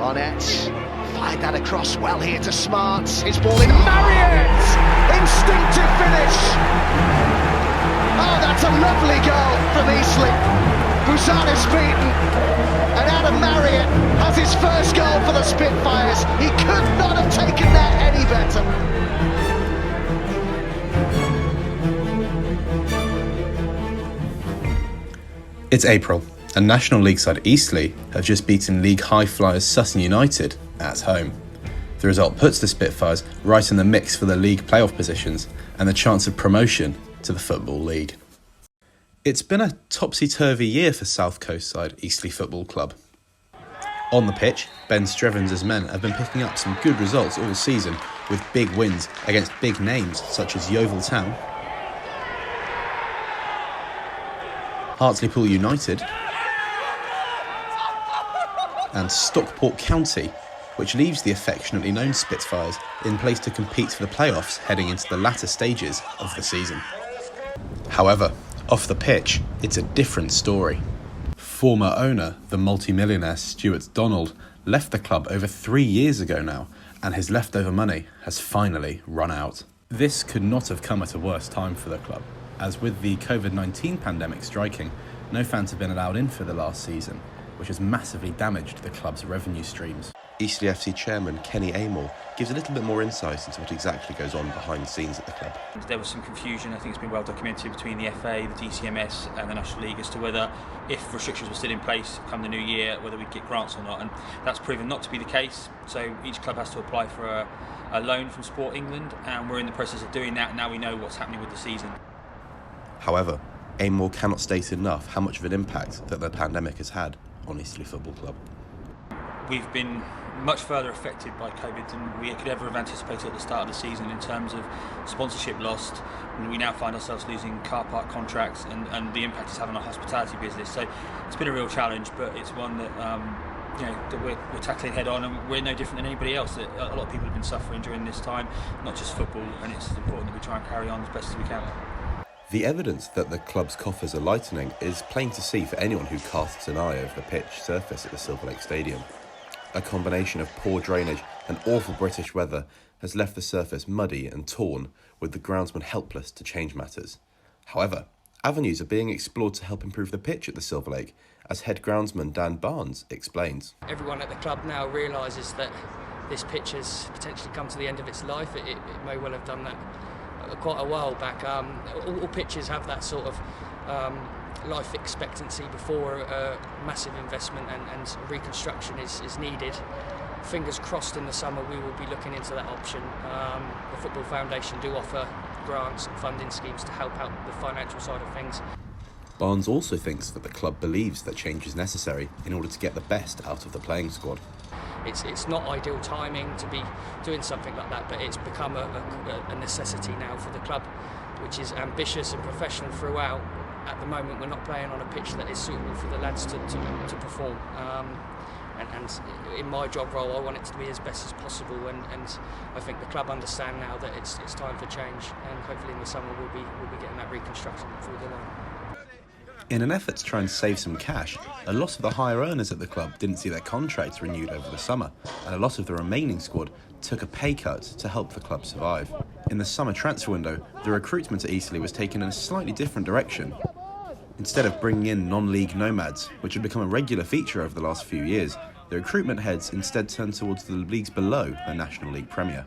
Barnett, fired that across well here to Smart. His ball in, Marriott! Instinctive finish! Oh, that's a lovely goal from Eastleigh. Busan is beaten, and Adam Marriott has his first goal for the Spitfires. He could not have taken that any better. It's April, and National League side Eastleigh have just beaten League high flyers Sutton United at home. The result puts the Spitfires right in the mix for the league playoff positions and the chance of promotion to the Football League. It's been a topsy-turvy year for South Coast side Eastleigh Football Club. On the pitch, Ben Strevens' men have been picking up some good results all season with big wins against big names such as Yeovil Town, Hartlepool United and Stockport County, which leaves the affectionately known Spitfires in place to compete for the playoffs heading into the latter stages of the season. However, off the pitch, it's a different story. Former owner, the multi-millionaire Stuart Donald, left the club over 3 years ago now, and his leftover money has finally run out. This could not have come at a worse time for the club, as with the COVID-19 pandemic striking, no fans have been allowed in for the last season, which has massively damaged the club's revenue streams. Eastleigh FC chairman Kenny Amell gives a little bit more insight into what exactly goes on behind the scenes at the club. There was some confusion, I think it's been well documented, between the FA, the DCMS and the National League as to whether, if restrictions were still in place come the new year, whether we'd get grants or not, and that's proven not to be the case. So each club has to apply for a loan from Sport England, and we're in the process of doing that. Now we know what's happening with the season. However, Amell cannot state enough how much of an impact that the pandemic has had on Eastleigh Football Club. We've been much further affected by COVID than we could ever have anticipated at the start of the season in terms of sponsorship lost. And we now find ourselves losing car park contracts, and the impact it's having on our hospitality business. So it's been a real challenge, but it's one that that we're tackling head on, and we're no different than anybody else. A lot of people have been suffering during this time, not just football, and it's important that we try and carry on as best as we can. The evidence that the club's coffers are lightening is plain to see for anyone who casts an eye over the pitch surface at the Silver Lake Stadium. A combination of poor drainage and awful British weather has left the surface muddy and torn, with the groundsman helpless to change matters. However, avenues are being explored to help improve the pitch at the Silver Lake, as head groundsman Dan Barnes explains. Everyone at the club now realises that this pitch has potentially come to the end of its life. It may well have done that quite a while back. All pitches have that sort of life expectancy before a massive investment and reconstruction is needed. Fingers crossed in the summer we will be looking into that option. The Football Foundation do offer grants and funding schemes to help out the financial side of things. Barnes also thinks that the club believes that change is necessary in order to get the best out of the playing squad. It's not ideal timing to be doing something like that, but it's become a necessity now for the club, which is ambitious and professional throughout. At the moment we're not playing on a pitch that is suitable for the lads to perform, and in my job role I want it to be as best as possible, and I think the club understand now that it's time for change, and hopefully in the summer we'll be getting that reconstruction through the line. In an effort to try and save some cash, a lot of the higher earners at the club didn't see their contracts renewed over the summer, and a lot of the remaining squad took a pay cut to help the club survive. In the summer transfer window, the recruitment at Eastleigh was taken in a slightly different direction. Instead of bringing in non-league nomads, which had become a regular feature over the last few years, the recruitment heads instead turned towards the leagues below the National League Premier.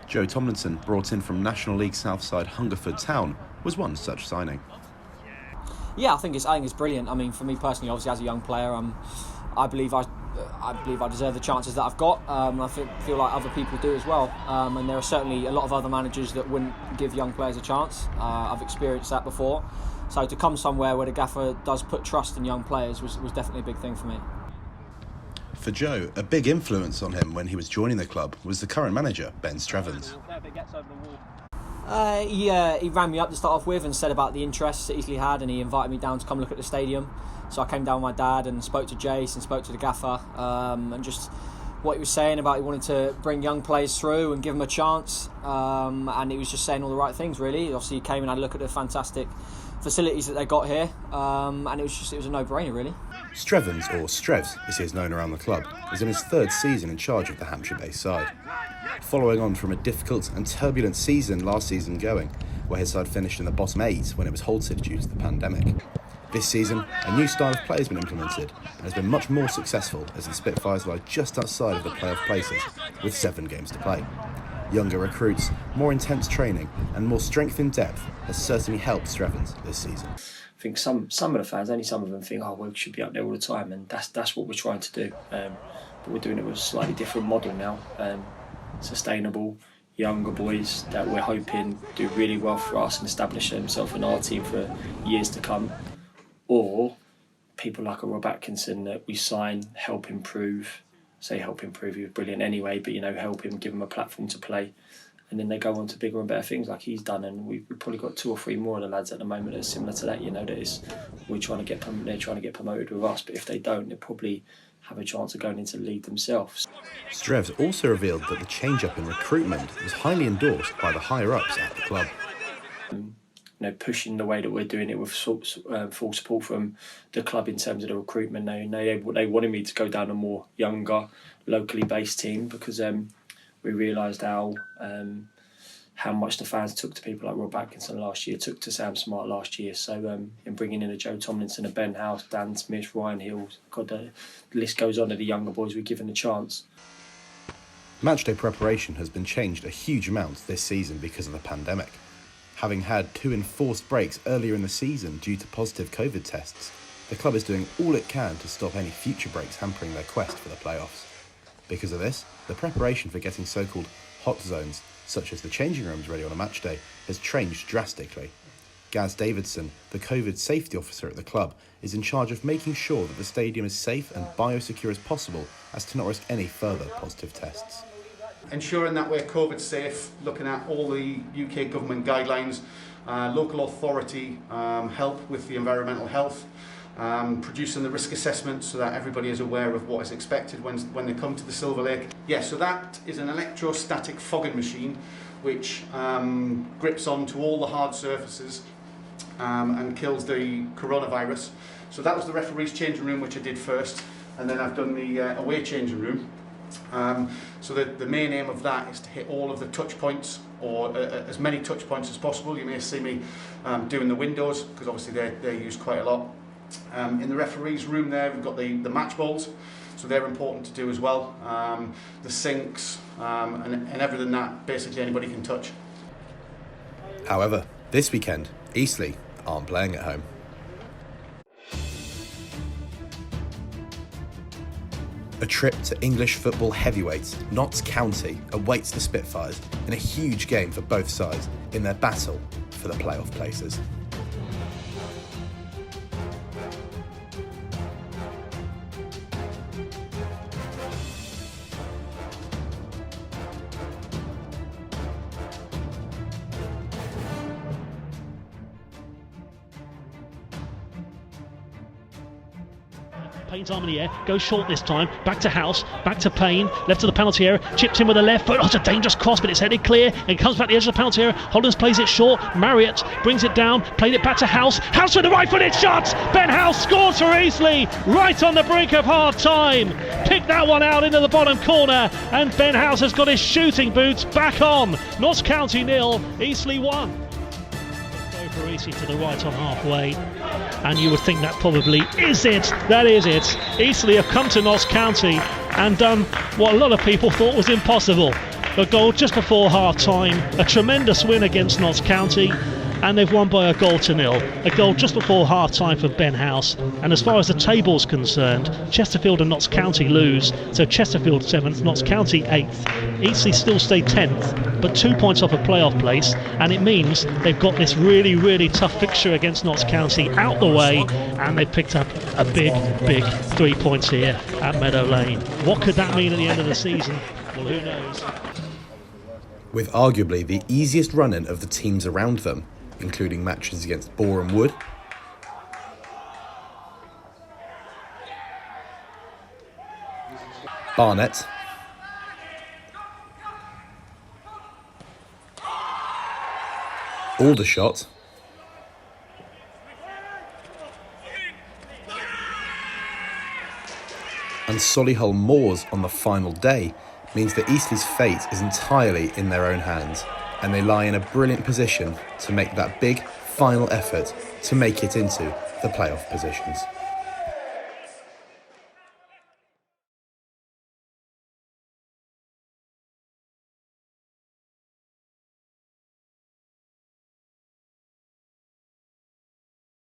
Joe Tomlinson, brought in from National League Southside Hungerford Town, was one such signing. Yeah, I think it's brilliant. I mean, for me personally, obviously as a young player, I believe I deserve the chances that I've got. I feel like other people do as well. And there are certainly a lot of other managers that wouldn't give young players a chance. I've experienced that before. So to come somewhere where the gaffer does put trust in young players was definitely a big thing for me. For Joe, a big influence on him when he was joining the club was the current manager, Ben Strevens. He rang me up to start off with and said about the interest that Eastleigh had, and he invited me down to come look at the stadium. So I came down with my dad and spoke to Jace and spoke to the gaffer, and just what he was saying about he wanted to bring young players through and give them a chance, and he was just saying all the right things really. Obviously he came and had a look at the fantastic facilities that they got here, and it was a no-brainer really. Strevens, or Strevs as he is known around the club, is in his third season in charge of the Hampshire-based side. Following on from a difficult and turbulent season last season going, where his side finished in the bottom 8 when it was halted due to the pandemic. This season, a new style of play has been implemented and has been much more successful as the Spitfires lie just outside of the playoff places with 7 games to play. Younger recruits, more intense training and more strength in depth has certainly helped Strevens this season. I think some of the fans, only some of them think, we should be up there all the time, and that's what we're trying to do. But we're doing it with a slightly different model now, sustainable, younger boys that we're hoping do really well for us and establish themselves in our team for years to come. Or people like a Rob Atkinson that we sign, help improve. Help improve, he was brilliant anyway, but help him, give him a platform to play. And then they go on to bigger and better things like he's done, and we've probably got 2 or 3 more of the lads at the moment that are similar to that. They're trying to get promoted with us, but if they don't, they'll probably have a chance of going into the league themselves. Strevs also revealed that the change-up in recruitment was highly endorsed by the higher-ups at the club. Pushing the way that we're doing it with full support from the club in terms of the recruitment. They wanted me to go down a more younger, locally based team because we realised how much the fans took to people like Rob Atkinson last year, took to Sam Smart last year. So in bringing in a Joe Tomlinson, a Ben House, Dan Smith, Ryan Hill, the list goes on of the younger boys we're given a chance. Matchday preparation has been changed a huge amount this season because of the pandemic. Having had 2 enforced breaks earlier in the season due to positive COVID tests, the club is doing all it can to stop any future breaks hampering their quest for the playoffs. Because of this, the preparation for getting so-called hot zones, such as the changing rooms ready on a match day, has changed drastically. Gaz Davidson, the COVID safety officer at the club, is in charge of making sure that the stadium is safe and biosecure as possible as to not risk any further positive tests. Ensuring that we're COVID safe, looking at all the UK government guidelines, local authority help with the environmental health, producing the risk assessment so that everybody is aware of what is expected when they come to the Silver Lake. So that is an electrostatic fogging machine which grips onto all the hard surfaces and kills the coronavirus. So that was the referee's changing room, which I did first, and then I've done the away changing room. So the main aim of that is to hit all of the touch points, or as many touch points as possible. You may see me doing the windows because obviously they're used quite a lot. In the referee's room there we've got the match balls, so they're important to do as well. The sinks and everything that basically anybody can touch. However, this weekend, Eastleigh aren't playing at home. A trip to English football heavyweights, Notts County, awaits the Spitfires in a huge game for both sides in their battle for the playoff places. Payne's arm in the air, goes short this time, back to House, back to Payne, left to the penalty area, chips in with the left foot, it's a dangerous cross but it's headed clear, and comes back to the edge of the penalty area, Hollins plays it short, Marriott brings it down, played it back to House, House with the right footed shot, Ben House scores for Eastleigh, right on the brink of half time, picked that one out into the bottom corner, and Ben House has got his shooting boots back on. Notts County 0, Eastleigh 1. For Eastleigh to the right on halfway, and you would think that probably is it. That is it. Eastleigh have come to Notts County and done what a lot of people thought was impossible. A goal just before half time, a tremendous win against Notts County, and they've won by 1-0. A goal just before half time for Ben House. And as far as the table's concerned, Chesterfield and Notts County lose, so Chesterfield 7th, Notts County 8th. Eastleigh still stay 10th, but 2 points off a playoff place, and it means they've got this really, really tough fixture against Notts County out the way, and they've picked up a big 3 points here at Meadow Lane. What could that mean at the end of the season? Well, who knows? With arguably the easiest run-in of the teams around them, including matches against Boreham Wood, Barnet, Aldershot, and Solihull Moors on the final day means that Eastleigh's fate is entirely in their own hands, and they lie in a brilliant position to make that big final effort to make it into the playoff positions.